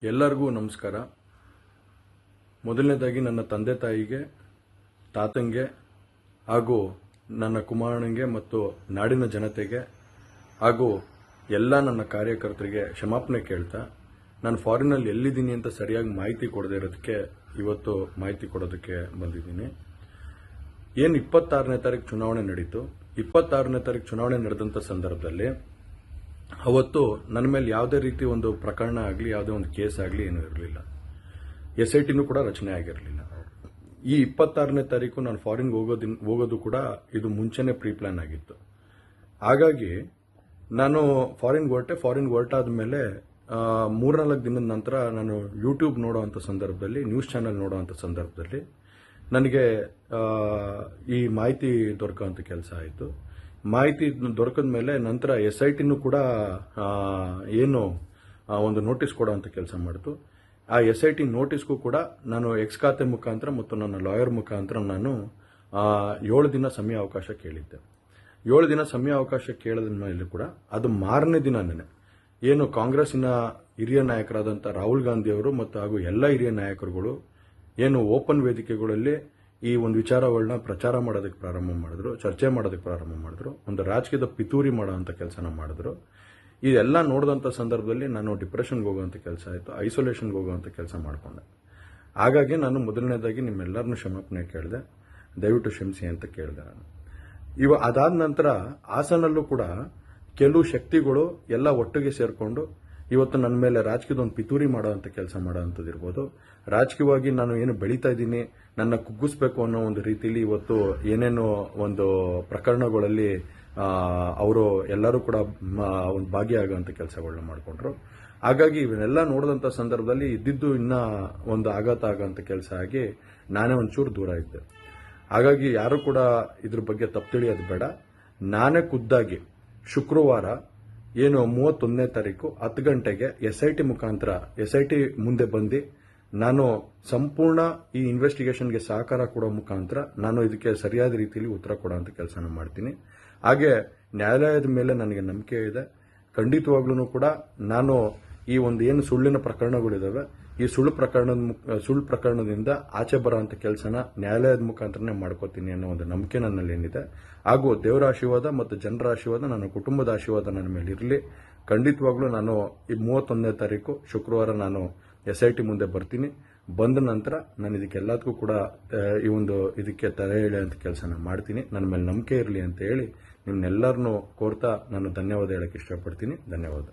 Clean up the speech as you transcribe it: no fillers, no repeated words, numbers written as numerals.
ಎಲ್ಲರಿಗೂ ನಮಸ್ಕಾರ. ಮೊದಲನೇದಾಗಿ ನನ್ನ ತಂದೆ ತಾಯಿಗೆ, ತಾತಂಗೆ ಹಾಗೂ ನನ್ನ ಕುಮಾರನಿಗೆ ಮತ್ತು ನಾಡಿನ ಜನತೆಗೆ ಹಾಗೂ ಎಲ್ಲ ನನ್ನ ಕಾರ್ಯಕರ್ತರಿಗೆ ಕ್ಷಮಾಪಣೆ ಕೇಳ್ತಾ, ನಾನು ಫಾರಿನಲ್ಲಿ ಎಲ್ಲಿದ್ದೀನಿ ಅಂತ ಸರಿಯಾಗಿ ಮಾಹಿತಿ ಕೊಡದೇ ಇರೋದಕ್ಕೆ ಇವತ್ತು ಮಾಹಿತಿ ಕೊಡೋದಕ್ಕೆ ಬಂದಿದ್ದೀನಿ. ಏನು 26ನೇ ತಾರೀಕು ಚುನಾವಣೆ ನಡೀತು. 26ನೇ ತಾರೀಕು ಚುನಾವಣೆ ನಡೆದಂಥ ಸಂದರ್ಭದಲ್ಲಿ ಅವತ್ತು ನನ್ನ ಮೇಲೆ ಯಾವುದೇ ರೀತಿ ಒಂದು ಪ್ರಕರಣ ಆಗಲಿ, ಯಾವುದೇ ಒಂದು ಕೇಸ್ ಆಗಲಿ ಏನೂ ಇರಲಿಲ್ಲ. SITನೂ ಕೂಡ ರಚನೆ ಆಗಿರಲಿಲ್ಲ. ಈ 26ನೇ ತಾರೀಕು ನಾನು ಫಾರಿನ್ಗೆ ಹೋಗೋದು ಕೂಡ ಇದು ಮುಂಚೆನೇ ಪ್ರೀ ಪ್ಲಾನ್ ಆಗಿತ್ತು. ಹಾಗಾಗಿ ನಾನು ಫಾರಿನ್ಗೆ ಹೊರಟಾದ ಮೇಲೆ 3-4 ದಿನದ ನಂತರ ನಾನು ಯೂಟ್ಯೂಬ್ ನೋಡೋವಂಥ ಸಂದರ್ಭದಲ್ಲಿ, ನ್ಯೂಸ್ ಚಾನೆಲ್ ನೋಡೋವಂಥ ಸಂದರ್ಭದಲ್ಲಿ ನನಗೆ ಈ ಮಾಹಿತಿ ದೊರಕುವಂಥ ಕೆಲಸ ಆಯಿತು. ಮಾಹಿತಿ ದೊರಕಿದ ಮೇಲೆ ನಂತರ SITನೂ ಕೂಡ ಏನು ಒಂದು ನೋಟಿಸ್ ಕೊಡೋವಂಥ ಕೆಲಸ ಮಾಡಿತು. ಆ SIT ನೋಟಿಸ್ಗೂ ಕೂಡ ನಾನು ಎಕ್ಸ್ ಖಾತೆ ಮುಖಾಂತರ ಮತ್ತು ನನ್ನ ಲಾಯರ್ ಮುಖಾಂತರ ನಾನು 7 ದಿನ ಸಮಯ ಅವಕಾಶ ಕೇಳಿದ್ದೆ. 7 ದಿನ ಸಮಯ ಅವಕಾಶ ಕೇಳಿದ ಮೇಲೆ ಕೂಡ ಅದು ಮಾರನೇ ದಿನನೇ ಏನು ಕಾಂಗ್ರೆಸ್ಸಿನ ಹಿರಿಯ ನಾಯಕರಾದಂಥ ರಾಹುಲ್ ಗಾಂಧಿ ಅವರು ಮತ್ತು ಹಾಗೂ ಎಲ್ಲ ಹಿರಿಯ ನಾಯಕರುಗಳು ಏನು ಓಪನ್ ವೇದಿಕೆಗಳಲ್ಲಿ ಈ ಒಂದು ವಿಚಾರಗಳನ್ನ ಪ್ರಚಾರ ಮಾಡೋದಕ್ಕೆ ಪ್ರಾರಂಭ ಮಾಡಿದ್ರು, ಚರ್ಚೆ ಮಾಡೋದಕ್ಕೆ ಪ್ರಾರಂಭ ಮಾಡಿದ್ರು, ಒಂದು ರಾಜಕೀಯದ ಪಿತೂರಿ ಮಾಡೋವಂಥ ಕೆಲಸನ ಮಾಡಿದ್ರು. ಇದೆಲ್ಲ ನೋಡಿದಂಥ ಸಂದರ್ಭದಲ್ಲಿ ನಾನು ಡಿಪ್ರೆಷನ್ಗೆ ಹೋಗುವಂಥ ಕೆಲಸ ಆಯಿತು, ಐಸೋಲೇಷನ್ಗೆ ಹೋಗುವಂಥ ಕೆಲಸ ಮಾಡಿಕೊಂಡೆ. ಹಾಗಾಗಿ ನಾನು ಮೊದಲನೇದಾಗಿ ನಿಮ್ಮೆಲ್ಲರನ್ನೂ ಕ್ಷಮಾಪಣೆ ಕೇಳಿದೆ, ದಯವಿಟ್ಟು ಕ್ಷಮಿಸಿ ಅಂತ ಕೇಳಿದೆ ನಾನು. ಅದಾದ ನಂತರ ಹಾಸನಲ್ಲೂ ಕೂಡ ಕೆಲವು ಶಕ್ತಿಗಳು ಎಲ್ಲ ಒಟ್ಟಿಗೆ ಸೇರಿಕೊಂಡು ಇವತ್ತು ನನ್ನ ಮೇಲೆ ರಾಜಕೀಯದ ಒಂದು ಪಿತೂರಿ ಮಾಡೋವಂಥ ಕೆಲಸ ಮಾಡೋವಂಥದ್ದು ಇರ್ಬೋದು. ರಾಜಕೀಯವಾಗಿ ನಾನು ಏನು ಬೆಳೀತಾ ಇದ್ದೀನಿ, ನನ್ನ ಕುಗ್ಗಿಸ್ಬೇಕು ಅನ್ನೋ ಒಂದು ರೀತಿಯಲ್ಲಿ ಇವತ್ತು ಏನೇನೋ ಒಂದು ಪ್ರಕರಣಗಳಲ್ಲಿ ಅವರು ಎಲ್ಲರೂ ಕೂಡ ಒಂದು ಭಾಗಿಯಾಗುವಂಥ ಕೆಲಸಗಳನ್ನ ಮಾಡಿಕೊಂಡ್ರು. ಹಾಗಾಗಿ ಇವನ್ನೆಲ್ಲ ನೋಡಿದಂಥ ಸಂದರ್ಭದಲ್ಲಿ ಇದ್ದಿದ್ದು ಇನ್ನೂ ಒಂದು ಆಘಾತ ಆಗೋಂಥ ಕೆಲಸ ಆಗಿ ನಾನೇ ಒಂಚೂರು ದೂರ ಇದ್ದೆ. ಹಾಗಾಗಿ ಯಾರು ಕೂಡ ಇದ್ರ ಬಗ್ಗೆ ತಪ್ಪು ತಿಳಿಯೋದು ಬೇಡ. ನಾನೇ ಖುದ್ದಾಗಿ ಶುಕ್ರವಾರ ಏನು 31ನೇ ತಾರೀಕು 10 ಗಂಟೆಗೆ SIT ಮುಖಾಂತರ SIT ಮುಂದೆ ಬಂದು ನಾನು ಸಂಪೂರ್ಣ ಈ ಇನ್ವೆಸ್ಟಿಗೇಷನ್ಗೆ ಸಹಕಾರ ಕೊಡೋ ಮುಖಾಂತರ ನಾನು ಇದಕ್ಕೆ ಸರಿಯಾದ ರೀತಿಯಲ್ಲಿ ಉತ್ತರ ಕೊಡೋಂಥ ಕೆಲಸನ ಮಾಡ್ತೀನಿ. ಹಾಗೆ ನ್ಯಾಯಾಲಯದ ಮೇಲೆ ನನಗೆ ನಂಬಿಕೆ ಇದೆ. ಖಂಡಿತವಾಗ್ಲೂ ಕೂಡ ನಾನು ಈ ಒಂದು ಏನು ಸುಳ್ಳಿನ ಪ್ರಕರಣಗಳಿದಾವೆ, ಈ ಸುಳ್ಳು ಪ್ರಕರಣದಿಂದ ಆಚೆ ಬರೋಂಥ ಕೆಲಸನ ನ್ಯಾಯಾಲಯದ ಮುಖಾಂತರನೇ ಮಾಡ್ಕೋತೀನಿ ಅನ್ನೋ ಒಂದು ನಂಬಿಕೆ ನನ್ನಲ್ಲಿ ಏನಿದೆ. ಹಾಗೂ ದೇವರ ಆಶೀರ್ವಾದ ಮತ್ತು ಜನರ ಆಶೀರ್ವಾದ, ನನ್ನ ಕುಟುಂಬದ ಆಶೀರ್ವಾದ ನನ್ನ ಮೇಲೆ ಇರಲಿ. ಖಂಡಿತವಾಗ್ಲೂ ನಾನು ಈ 31ನೇ ತಾರೀಕು ಶುಕ್ರವಾರ ನಾನು SIT ಮುಂದೆ ಬರ್ತೀನಿ. ಬಂದ ನಂತರ ನಾನು ಇದಕ್ಕೆಲ್ಲದಕ್ಕೂ ಕೂಡ ಇದಕ್ಕೆ ತಲೆ ಎಳೆಯುವಂಥ ಕೆಲಸನ ಮಾಡ್ತೀನಿ. ನನ್ನ ಮೇಲೆ ನಂಬಿಕೆ ಇರಲಿ ಅಂತ ಹೇಳಿ ನಿಮ್ನೆಲ್ಲರನ್ನೂ ಕೋರ್ತಾ ನಾನು ಧನ್ಯವಾದ ಹೇಳಕ್ಕೆ ಇಷ್ಟಪಡ್ತೀನಿ. ಧನ್ಯವಾದ.